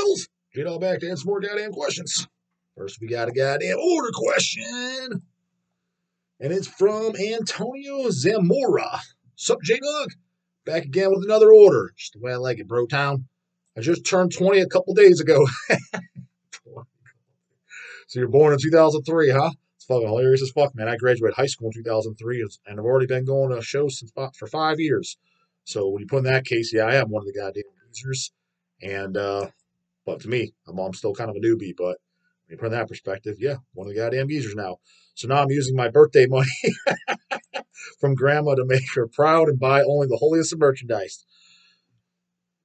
Dills. J-Dog back to answer more goddamn questions. First, we got a goddamn order question. And it's from Antonio Zamora. Sup, J-Dog? Back again with another order. Just the way I like it, bro town. I just turned 20 a couple days ago. So you're born in 2003, huh? It's fucking hilarious as fuck, man. I graduated high school in 2003, and I've already been going to shows for 5 years. So when you put in that case, yeah, I am one of the goddamn users. And, but to me, I'm still kind of a newbie, but when you put in that perspective, yeah, one of the goddamn geezers now. So now I'm using my birthday money from grandma to make her proud and buy only the holiest of merchandise.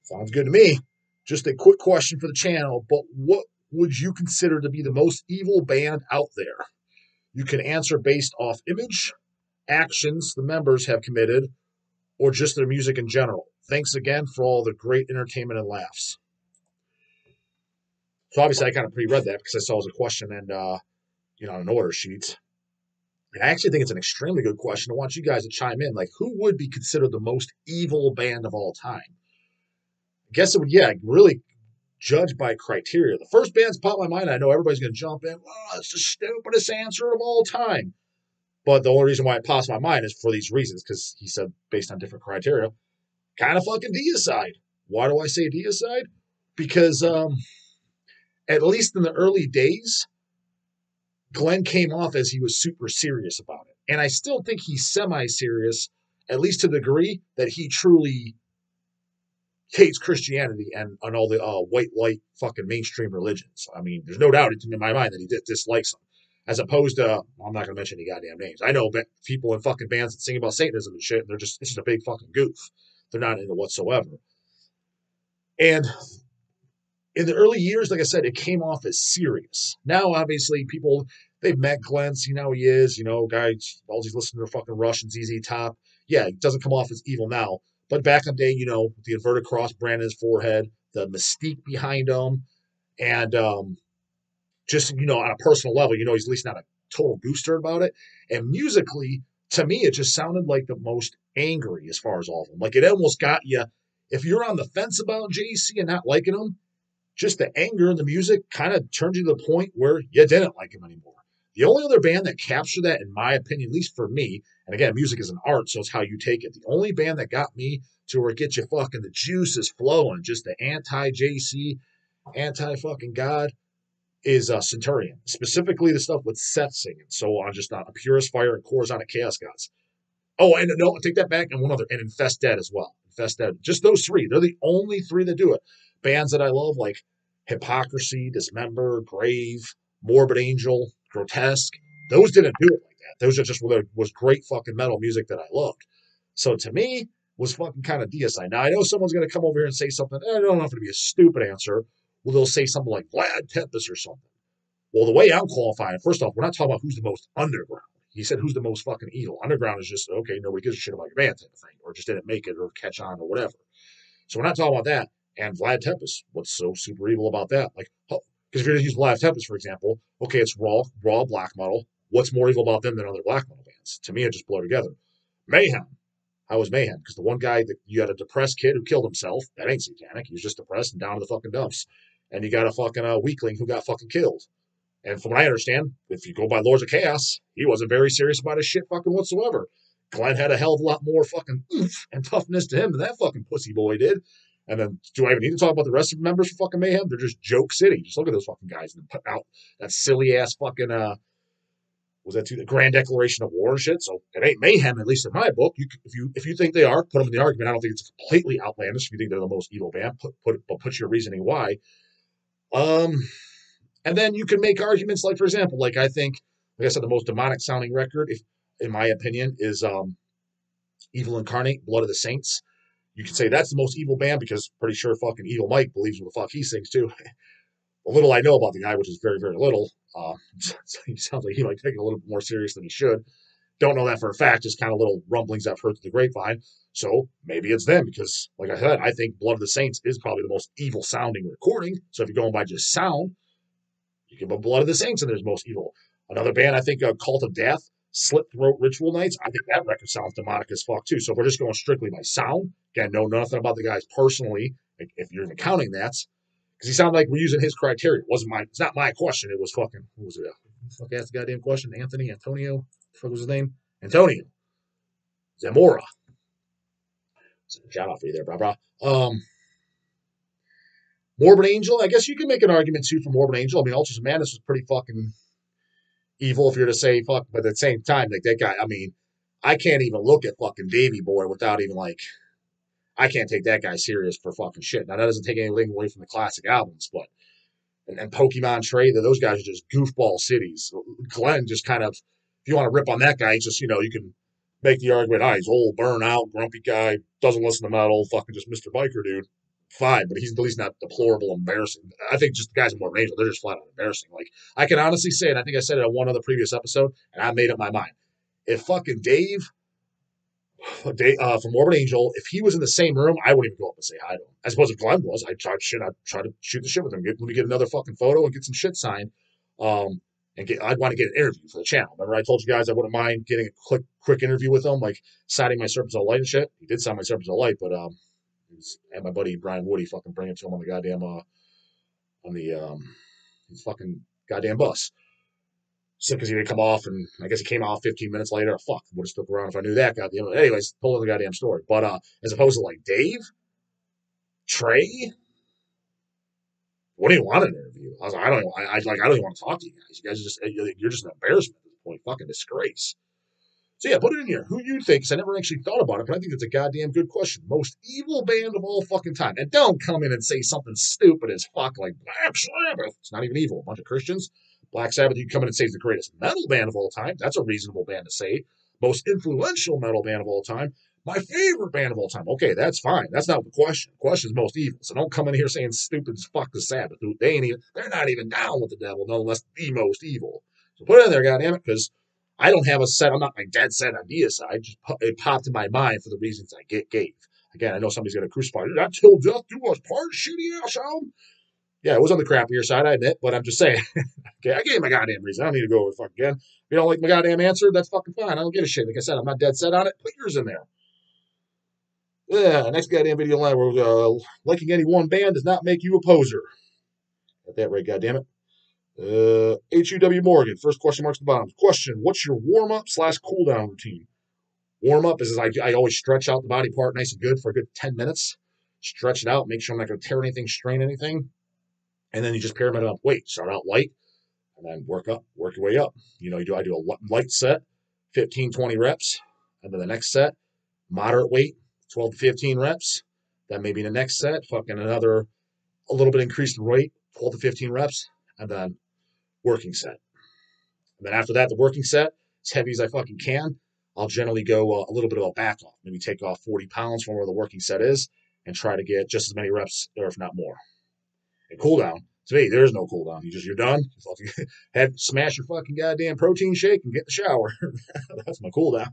Sounds good to me. Just a quick question for the channel, but what would you consider to be the most evil band out there? You can answer based off image, actions the members have committed, or just their music in general. Thanks again for all the great entertainment and laughs. So obviously I kind of pre-read that because I saw it was a question and on an order sheet. And I actually think it's an extremely good question. I want you guys to chime in. Like, who would be considered the most evil band of all time? I guess it would, really judge by criteria. The first band's popped in my mind. I know everybody's going to jump in. Well, that's the stupidest answer of all time. But the only reason why it pops in my mind is for these reasons, because he said based on different criteria, kind of fucking deicide. Why do I say deicide? Because at least in the early days, Glenn came off as he was super serious about it. And I still think he's semi-serious, at least to the degree that he truly hates Christianity and all the white light fucking mainstream religions. I mean, there's no doubt in my mind that he dislikes them. As opposed to, I'm not going to mention any goddamn names. I know people in fucking bands that sing about Satanism and shit, and it's just a big fucking goof. They're not into whatsoever. And in the early years, like I said, it came off as serious. Now, obviously, people, they've met Glenn, seen how he is, guys, all these listening to fucking Rush and ZZ Top. Yeah, it doesn't come off as evil now. But back in the day, the inverted cross brand in his forehead, the mystique behind him, and just, on a personal level, he's at least not a total booster about it. And musically, to me, it just sounded like the most angry as far as all of them. Like, it almost got you, if you're on the fence about JC and not liking him, just the anger in the music kind of turned you to the point where you didn't like him anymore. The only other band that captured that, in my opinion, at least for me, and again, music is an art, so it's how you take it. The only band that got me to where it gets you fucking the juices flowing, just the anti-JC, anti-fucking God, is Centurion. Specifically the stuff with Seth singing. So on just on A Purest Fire and Corazon Chaos Gods. Oh, and no, take that back, and one other, and Infest Dead as well. Infest Dead. Just those three. They're the only three that do it. Bands that I love, like Hypocrisy, Dismember, Grave, Morbid Angel, Grotesque, those didn't do it like that. Those are just was great fucking metal music that I loved. So to me, was fucking kind of deicide. Now, I know someone's going to come over here and say something, I don't know if it'll be a stupid answer. Well, they'll say something like Vlad Tepes or something. Well, the way I'm qualifying, first off, we're not talking about who's the most underground. He said who's the most fucking evil. Underground is just, okay, nobody gives a shit about your band type of thing, or just didn't make it or catch on or whatever. So we're not talking about that. And Vlad Tepes, what's so super evil about that? Like, because if you're going to use Vlad Tepes, for example, okay, it's raw black metal. What's more evil about them than other black metal bands? To me, it just blur together. Mayhem. How was Mayhem? Because the one guy that you had a depressed kid who killed himself, that ain't satanic. He was just depressed and down to the fucking dumps. And you got a fucking weakling who got fucking killed. And from what I understand, if you go by Lords of Chaos, he wasn't very serious about his shit fucking whatsoever. Glenn had a hell of a lot more fucking oomph and toughness to him than that fucking pussy boy did. And then, do I even need to talk about the rest of the members for fucking Mayhem? They're just joke city. Just look at those fucking guys and put out that silly ass fucking the Grand Declaration of War and shit. So it ain't Mayhem, at least in my book. If you think they are, put them in the argument. I don't think it's completely outlandish. If you think they're the most evil band, put your reasoning why. And then you can make arguments like, for example, like I think, like I said, the most demonic sounding record, if in my opinion, is Evil Incarnate, Blood of the Saints. You can say that's the most evil band because pretty sure fucking Evil Mike believes what the fuck he sings too. The little I know about the guy, which is very, very little, so he sounds like he might take it a little bit more serious than he should. Don't know that for a fact, just kind of little rumblings I've heard through the grapevine. So maybe it's them because, like I said, I think Blood of the Saints is probably the most evil sounding recording. So if you're going by just sound, you can put Blood of the Saints in there as most evil. Another band, I think, Cult of Death, Slit Throat Ritual Nights. I think that record sounds demonic as fuck too. So if we're just going strictly by sound, again, know nothing about the guys personally, if you're even counting that, Because he sounded like we're using his criteria. It's not my question. It was fucking, who was it? Fuck, asked the goddamn question. Antonio, what was his name? Antonio Zamora. So, shout out for you there, bro. Morbid Angel. I guess you can make an argument too for Morbid Angel. I mean, Ultras of Madness was pretty fucking evil if you're to say fuck, but at the same time, like that guy. I mean, I can't even look at fucking Davy Boy without even like, I can't take that guy serious for fucking shit. Now that doesn't take anything away from the classic albums, but and Pokemon Trade, those guys are just goofball cities. Glenn just kind of, if you want to rip on that guy, he's just, you can make the argument, he's old, burn out, grumpy guy, doesn't listen to metal, fucking just Mr. Biker dude. Fine, but he's at least not deplorable, embarrassing. I think just the guys in More Angel, they're just flat out embarrassing. Like, I can honestly say, and I think I said it on one other previous episode, and I made up my mind. If fucking Dave from Morbid Angel, if he was in the same room, I wouldn't even go up and say hi to him. I suppose if Glenn was, I'd try to shoot the shit with him. Let me get another fucking photo and get some shit signed. I'd want to get an interview for the channel. Remember, I told you guys I wouldn't mind getting a quick interview with him, like signing my Serpents of Light and shit. He did sign my Serpents of Light, but and my buddy Brian Woody fucking bring it to him on the goddamn his fucking goddamn bus. So because he didn't come off, and I guess he came off 15 minutes later. Fuck, would have stuck around if I knew that goddamn. Anyways, whole other goddamn story. But as opposed to like Dave, Trey, what do you want in an interview? I was like, I don't even want to talk to you guys. You guys are just you're just an embarrassment at this point, fucking disgrace. So yeah, put it in here. Who you think? Because I never actually thought about it, but I think it's a goddamn good question. Most evil band of all fucking time. And don't come in and say something stupid as fuck like Black Sabbath. It's not even evil. A bunch of Christians. Black Sabbath, you come in and say is the greatest metal band of all time. That's a reasonable band to say. Most influential metal band of all time. My favorite band of all time. Okay, that's fine. That's not the question. The question is most evil. So don't come in here saying stupid as fuck the Sabbath. They're not even down with the devil, nonetheless the most evil. So put it in there, goddammit, because I don't have I'm not my dead set idea side. It popped in my mind for the reasons I gave. Again, I know somebody's going to crucify you. That till death do us part, shitty ass album. Yeah, it was on the crappier side, I admit, but I'm just saying. Okay, I gave my goddamn reason. I don't need to go over it fucking again. If you don't like my goddamn answer, that's fucking fine. I don't give a shit. Like I said, I'm not dead set on it. Put yours in there. Yeah, next goddamn video line where liking any one band does not make you a poser. Got that right, goddammit. HUW Morgan, first question marks at the bottom. Question, what's your warm-up / cool-down routine? Warm-up is I always stretch out the body part nice and good for a good 10 minutes. Stretch it out, make sure I'm not going to tear anything, strain anything. And then you just pyramid it up. Wait, start out light, and then work your way up. I do a light set, 15, 20 reps. And then the next set, moderate weight, 12 to 15 reps. Then maybe the next set, fucking a little bit increased in weight, 12 to 15 reps. And then working set. And then after that, the working set, as heavy as I fucking can, I'll generally go a little bit of a back off. Maybe take off 40 pounds from where the working set is and try to get just as many reps, or if not more. And cool down. To me, there is no cool down. You're done. Smash your fucking goddamn protein shake and get in the shower. That's my cool down.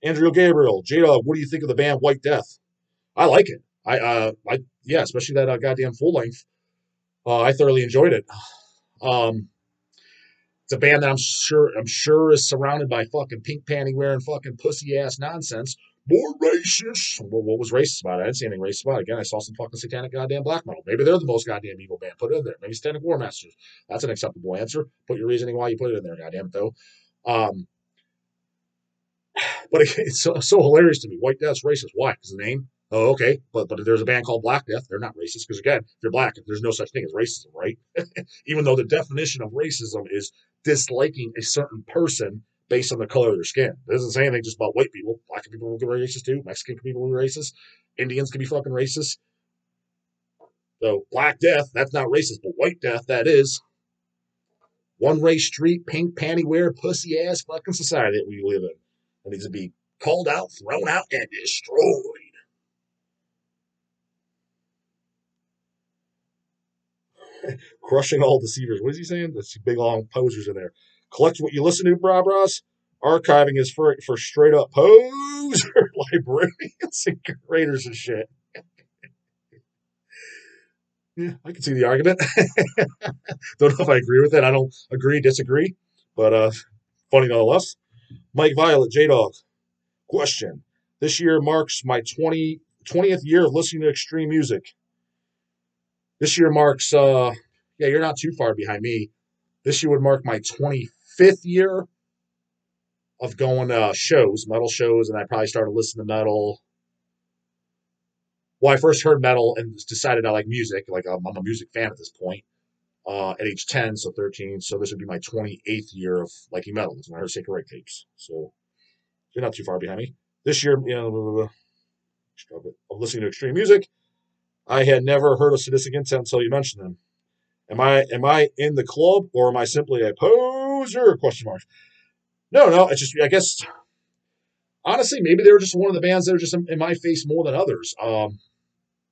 Andrew Gabriel, J-Dog, what do you think of the band White Death? I like it. Yeah, especially that goddamn full length. I thoroughly enjoyed it. It's a band that I'm sure is surrounded by fucking pink panty wearing fucking pussy ass nonsense. More racist. What was racist about it? I didn't see anything racist about it. Again, I saw some fucking satanic goddamn black metal. Maybe they're the most goddamn evil band. Put it in there. Maybe Satanic War Masters. That's an acceptable answer. Put your reasoning why you put it in there, goddamn it, though. But it's so hilarious to me. White Death's racist. Why? Because the name? Oh, okay. But there's a band called Black Death. They're not racist. Because again, if you're black, there's no such thing as racism, right? Even though the definition of racism is disliking a certain person based on the color of their skin. It doesn't say anything just about white people. Black people can be racist too. Mexican people can be racist. Indians can be fucking racist. So Black Death, that's not racist. But White Death, that is. One race street, pink panty wear, pussy ass fucking society that we live in. It needs to be called out, thrown out, and destroyed. Crushing all deceivers. What is he saying? That's big long posers in there. Collect what you listen to, bras. Archiving is for straight up poser librarians and curators and shit. Yeah, I can see the argument. Don't know if I agree with it. I don't agree, disagree. But funny nonetheless. Mike Violet, J-Dog. Question. This year marks my 20th year of listening to extreme music. This year marks, yeah, you're not too far behind me. This year would mark my 25th year of going to shows, metal shows, and I probably started listening to metal. Well, I first heard metal and decided I like music. Like I'm a music fan at this point. At age 10, so 13. So this would be my 28th year of liking metal. That's when I heard Sacred Reich tapes. So you're not too far behind me. This year, of listening to extreme music, I had never heard of Sadistic Intent until you mentioned them. Am I in the club or am I simply a poser? Question mark. No. It's just I guess honestly maybe they were just one of the bands that are just in my face more than others.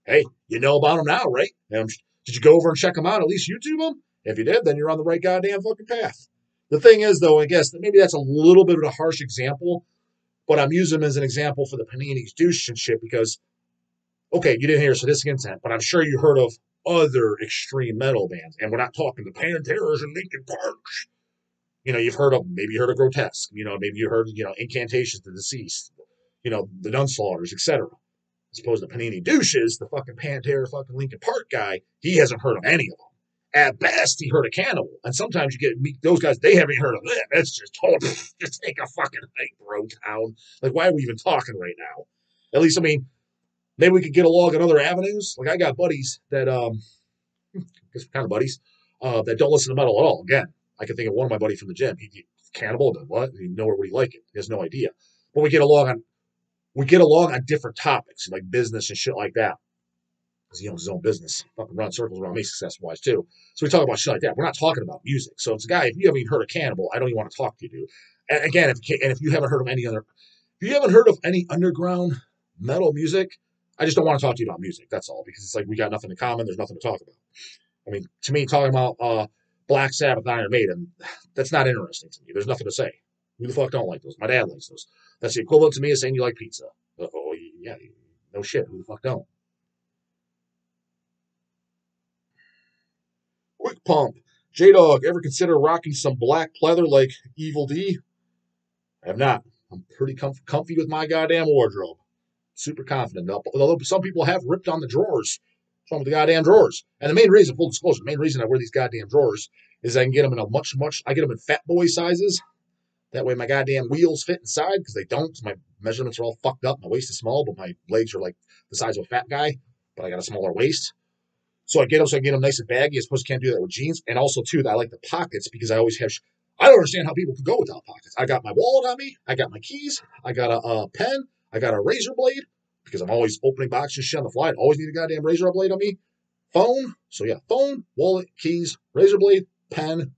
Hey, you know about them now, right? Did you go over and check them out? At least YouTube them. If you did, then you're on the right goddamn fucking path. The thing is, though, I guess that maybe that's a little bit of a harsh example, but I'm using them as an example for the Panini's douche and shit because, okay, you didn't hear Sadistic Intent, but I'm sure you heard of other extreme metal bands, and we're not talking the Panteras and Linkin Parks. You've heard of maybe you heard of Grotesque. Maybe you heard Incantations, The Deceased. The Nunslaughters, etc. As opposed to Panini douches, the fucking Pantera, fucking Linkin Park guy, he hasn't heard of any of them. At best, he heard of Cannibal. And sometimes you get meet those guys, they haven't heard of them. That's just total, just take a fucking hike, bro, town. Like, why are we even talking right now? At least, maybe we could get along in other avenues. Like, I got buddies that, I guess kind of buddies, that don't listen to metal at all. Again, I can think of one of my buddies from the gym. He Cannibal, but what? Nowhere would he like it. He has no idea. But we get along on different topics, like business and shit like that. Because he owns his own business, fucking run circles around me success wise too. So we talk about shit like that. We're not talking about music. So it's a guy. If you haven't even heard of Cannibal, I don't even want to talk to you, dude. And again, if you haven't heard of any underground metal music, I just don't want to talk to you about music. That's all. Because it's like we got nothing in common. There's nothing to talk about. To me, talking about Black Sabbath, Iron Maiden, that's not interesting to me. There's nothing to say. Who the fuck don't like those? My dad likes those. That's the equivalent to me as saying you like pizza. Oh, yeah, no shit. Who the fuck don't? Quick pump. J Dog, ever consider rocking some black pleather like Evil D? I have not. I'm pretty comfy with my goddamn wardrobe. Super confident. Although some people have ripped on the drawers. What's wrong with the goddamn drawers? And the main reason, full disclosure, the main reason I wear these goddamn drawers is I can get them in I get them in fat boy sizes. That way my goddamn wheels fit inside because they don't. My measurements are all fucked up. My waist is small, but my legs are like the size of a fat guy, but I got a smaller waist. So I get them nice and baggy. I suppose you can't do that with jeans. And also, too, I like the pockets because I always have. I don't understand how people can go without pockets. I got my wallet on me. I got my keys. I got a pen. I got a razor blade because I'm always opening boxes and shit on the fly. I always need a goddamn razor blade on me. Phone. So, yeah, phone, wallet, keys, razor blade, pen.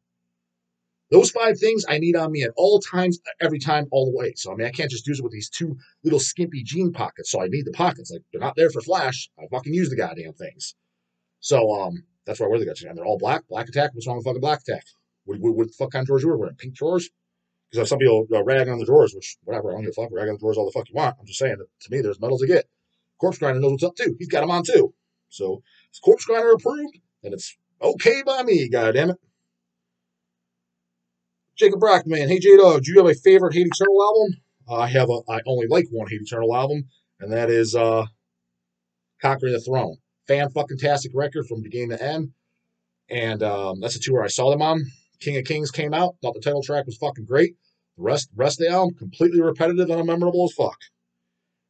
Those 5 things I need on me at all times, every time, all the way. So, I can't just use it with these 2 little skimpy jean pockets. So, I need the pockets. Like, they're not there for flash. I fucking use the goddamn things. So that's why I wear the guts. And they're all black. Black Attack. What's wrong with fucking Black Attack? What the fuck kind of drawers you were wearing? Pink drawers? Because some people rag on the drawers, which whatever. I don't give a fuck. Rag on the drawers all the fuck you want. I'm just saying that to me, there's metal to get. Corpse Grinder knows what's up too. He's got them on too. So it's Corpse Grinder approved, and it's okay by me. God damn it. Jacob Brockman. Hey J Dog, do you have a favorite Hate Eternal album? I only like one Hate Eternal album, and that is Conquering the Throne. Fan-fucking-tastic record from beginning to end. And that's the tour I saw them on. King of Kings came out. Thought the title track was fucking great. The rest of the album, completely repetitive and unmemorable as fuck.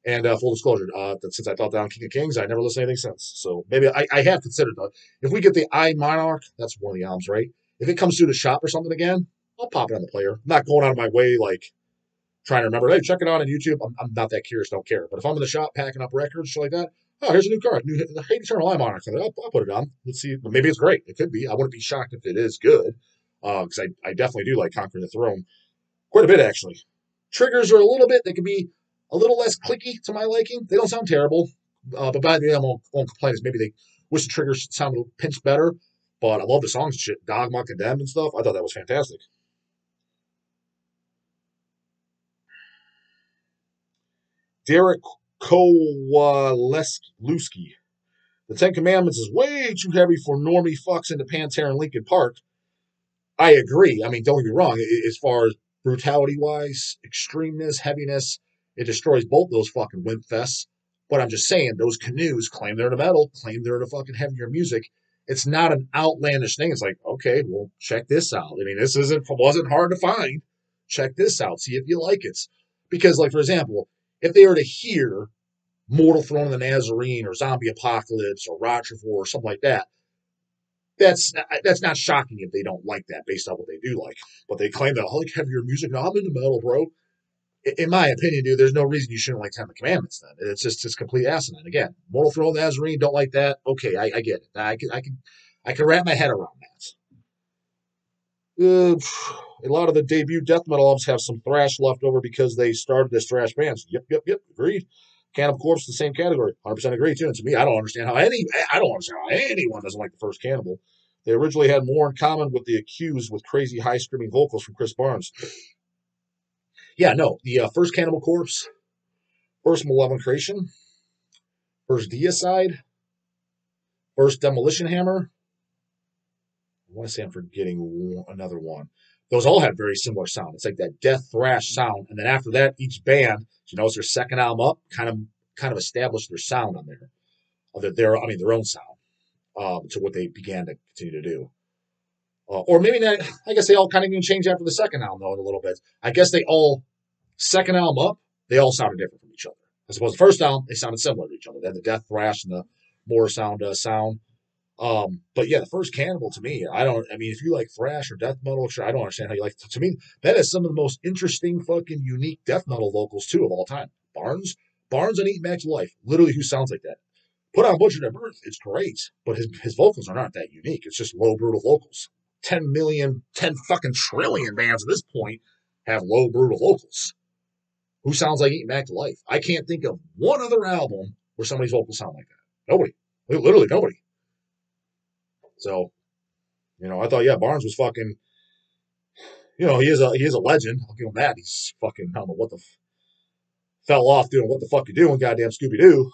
And full disclosure, that since I thought that on King of Kings, I never listened to anything since. So maybe I have considered that. If we get the I Monarch, that's one of the albums, right? If it comes through the shop or something again, I'll pop it on the player. I'm not going out of my way, like, trying to remember, hey, check it out on YouTube. I'm not that curious, don't care. But if I'm in the shop packing up records, shit like that, oh, here's a new card, the Hate Eternal I Monarch. I'll put it on. Let's see. Maybe it's great. It could be. I wouldn't be shocked if it is good, because I definitely do like Conquering the Throne quite a bit, actually. Triggers are a little bit. They can be a little less clicky to my liking. They don't sound terrible, but by the end, I won't complain. Is maybe they wish the triggers sounded a pinch better. But I love the songs, shit, Dogma, Condemned, and stuff. I thought that was fantastic. Derek Kowalewski. The Ten Commandments is way too heavy for normie fucks into Pantera and Linkin Park. I agree. Don't get me wrong. As far as brutality wise, extremeness, heaviness, it destroys both those fucking wimp fests. But I'm just saying, those canoes claim they're into metal, claim they're into fucking heavier music. it's not an outlandish thing. It's like, okay, well, check this out. I mean, this wasn't hard to find. Check this out. See if you like it. Because, like, for example, if they were to hear Mortal Throne of the Nazarene or Zombie Apocalypse or Roger or something like that, that's not shocking if they don't like that based on what they do like. But they claim that I like heavier music. No, I'm into metal, bro. In my opinion, dude, there's no reason you shouldn't like Ten Commandments. Then it's complete asinine. Again, Mortal Throne of the Nazarene, don't like that. Okay, I get it. I can wrap my head around that. A lot of the debut death metal albums have some thrash left over because they started as thrash bands. Yep. Agreed. Cannibal Corpse, the same category. 100% agree too. And to me, I don't understand how anyone doesn't like the first Cannibal. They originally had more in common with the Accused with crazy high screaming vocals from Chris Barnes. Yeah, no, the first Cannibal Corpse, first Malevolent Creation, first Deicide, first Demolition Hammer. I want to say I'm forgetting another one. Those all have very similar sound. It's like that death thrash sound, and then after that, each band, it's their second album up, kind of established their sound on there, their own sound, to what they began to continue to do. Or maybe not. I guess they all kind of even changed after the second album, though, in a little bit. I guess they all second album up, they all sounded different from each other. I suppose the first album they sounded similar to each other. They had the death thrash and the more sound. But yeah, the first Cannibal to me, I mean, if you like thrash or death metal, sure, I don't understand how you like it. To me, that is some of the most interesting, fucking unique death metal vocals too of all time. Barnes and Eat Max Life, literally, who sounds like that? Put on Butcher at Birth, it's great, but his vocals are not that unique. It's just low, brutal vocals. 10 million, 10 fucking trillion bands at this point have low, brutal vocals. Who sounds like Eat Mac to Life? I can't think of one other album where somebody's vocals sound like that. Nobody. Literally nobody. So, I thought, yeah, Barnes was fucking, he is a legend. I'll give him that. He's fucking, I don't know what fell off doing what the fuck you doing, goddamn Scooby Doo.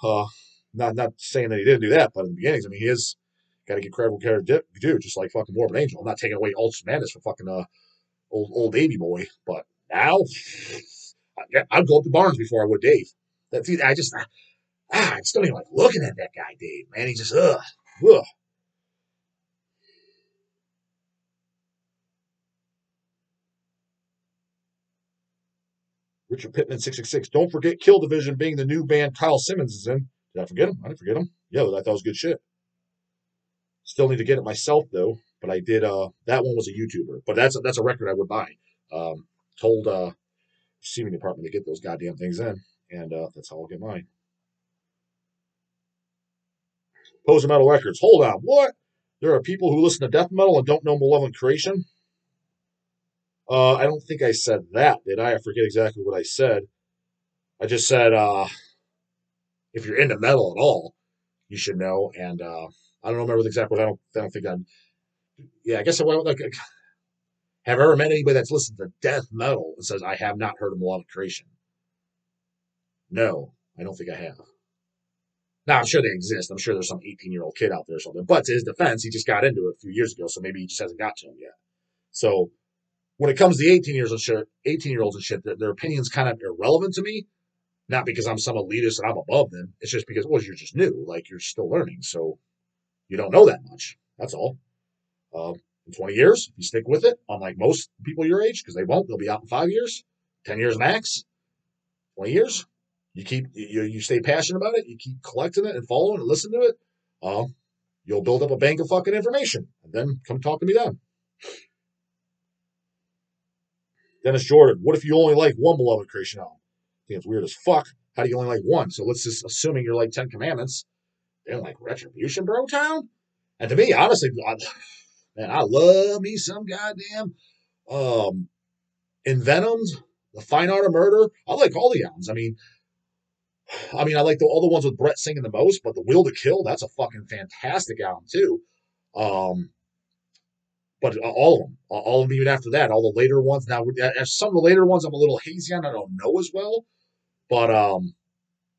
Not saying that he didn't do that, but in the beginnings, I mean, he is got to get credit where credit due, just like fucking Morbid Angel. I'm not taking away Ultra Madness for fucking old baby boy, but now I'd go up to Barnes before I would Dave. I just don't even like looking at that guy, Dave. Man, he just ugh. Richard Pittman 666. Don't forget Kill Division being the new band Kyle Simmons is in. Did I forget him? I didn't forget him. Yeah, I thought it was good shit. Still need to get it myself though, but I did. That one was a YouTuber, but that's a record I would buy. Told receiving department to get those goddamn things in, and that's how I'll get mine. Poser Metal Records. Hold on, what? There are people who listen to death metal and don't know Malevolent Creation. I don't think I said that, did I? I forget exactly what I said. I just said if you're into metal at all, you should know. And I don't remember the exact word. I don't think I'm. Yeah, I guess I went like. Have I ever met anybody that's listened to death metal and says I have not heard of Malevolent Creation? No, I don't think I have. Now I'm sure they exist. I'm sure there's some 18-year-old kid out there or something. But to his defense, he just got into it a few years ago, so maybe he just hasn't got to him yet. So when it comes to 18-year-olds and shit, their opinion's kind of irrelevant to me. Not because I'm some elitist and I'm above them. It's just because, well, you're just new. Like, you're still learning. So you don't know that much. That's all. In 20 years, you stick with it, unlike most people your age, because they won't. They'll be out in 5 years, 10 years max, 20 years. You stay passionate about it. You keep collecting it and following and listening to it. You'll build up a bank of fucking information. And then come talk to me then. Dennis Jordan, what if you only like one Malevolent Creation album? I think it's weird as fuck. How do you only like one? So let's just assuming you're like 10 Commandments. They don't like Retribution, Bro Town? And to me, honestly, man, I love me some goddamn Envenomed, The Fine Art of Murder. I like all the albums. I like all the ones with Brett singing the most, but The Will to Kill, that's a fucking fantastic album too. Um, but all of them, even after that, all the later ones. Now, some of the later ones I'm a little hazy on. I don't know as well, but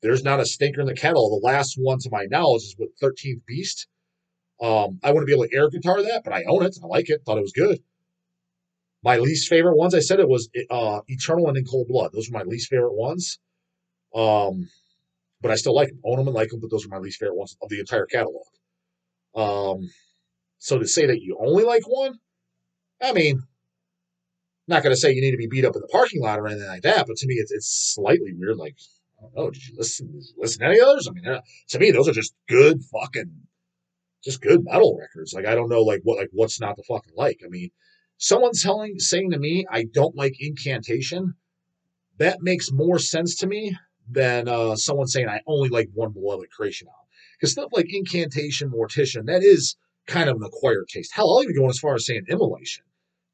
there's not a stinker in the kettle. The last one, to my knowledge, is with 13th Beast. I wouldn't be able to air guitar that, but I own it. I like it. Thought it was good. My least favorite ones, I said it was Eternal and In Cold Blood. Those were my least favorite ones. But I still like them. Own them and like them, but those are my least favorite ones of the entire catalog. So to say that you only like one, I mean, not going to say you need to be beat up in the parking lot or anything like that, but to me, it's slightly weird. Like, I don't know, did you listen to any others? I mean, to me, those are just good fucking, just good metal records. Like, I don't know, what's not to fucking like. I mean, someone saying to me, I don't like Incantation, that makes more sense to me than someone saying I only like one Beloved Creation album. Because stuff like Incantation, Mortician, that is kind of an acquired taste. Hell, I'll even go as far as saying Immolation.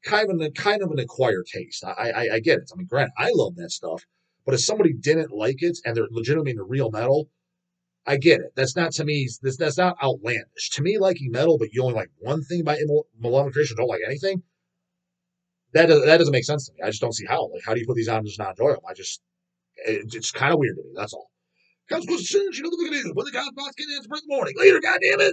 Kind of an acquired taste. I get it. I mean, granted, I love that stuff, but if somebody didn't like it and they're legitimately into real metal, I get it. That's not to me. That's not outlandish to me. Liking metal, but you only like one thing by Malevolent Creation, don't like anything. That doesn't make sense to me. I just don't see how. Like, how do you put these on and just not enjoy them? It's kind of weird to me. That's all. Comes questions, you know the beginning. When the God box can answer in the morning. Later, goddammit.